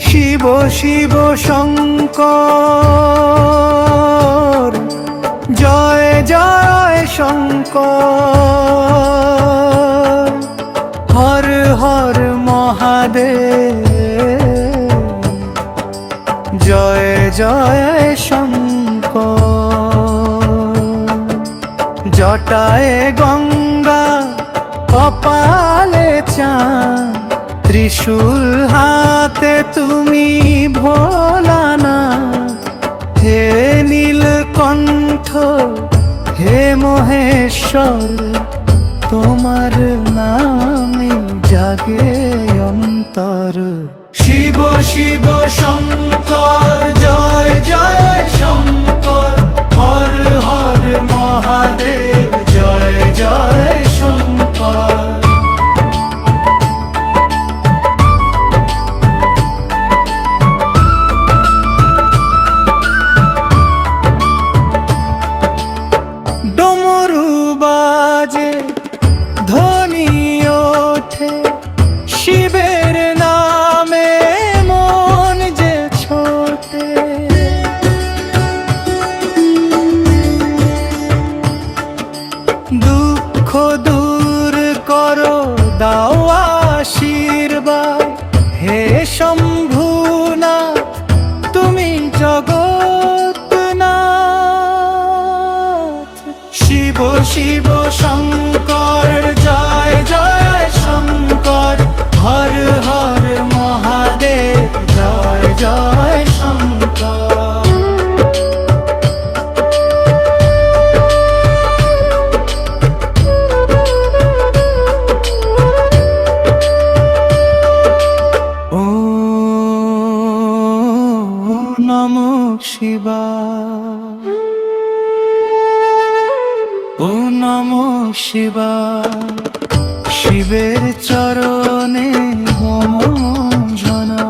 শিব শিব শঙ্কর, জয় জয় শঙ্কর, হর হর মহাদেব, জয় জয় শঙ্কর। জটায় গঙ্গা, কপালে চাঁদ, ত্রিশূল হাতে তুমি ভোলানাথ। হে নীলকণ্ঠ, হে মহেশ্বর, তোমার নামে জাগে অন্তর। শিব শিব শঙ্কর, জয় জয় শঙ্কর, হর হর মহাদেব, জয় জয় শঙ্কর। ডমরু বাজে, ধ্বনি ওঠে, শিবের নামে মন যে ছোটে। দুঃখ দূর করো, দাও আশীর্বাদ, হে শম্ভুনাথ, তুমি জগন্নাথ। শিব শিব শঙ্কর, জয় জয় শঙ্কর, হর হর মহাদেব, জয় জয় শঙ্কর। ওম নমঃ শিবায়, ওম নমঃ শিবায়। শিবের চরণে মম জনা।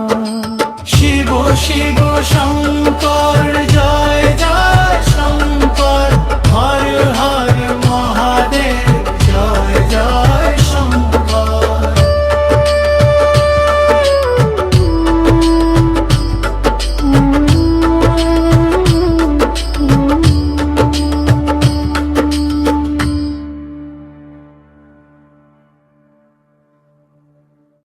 শিব শিব শঙ্কর, জয়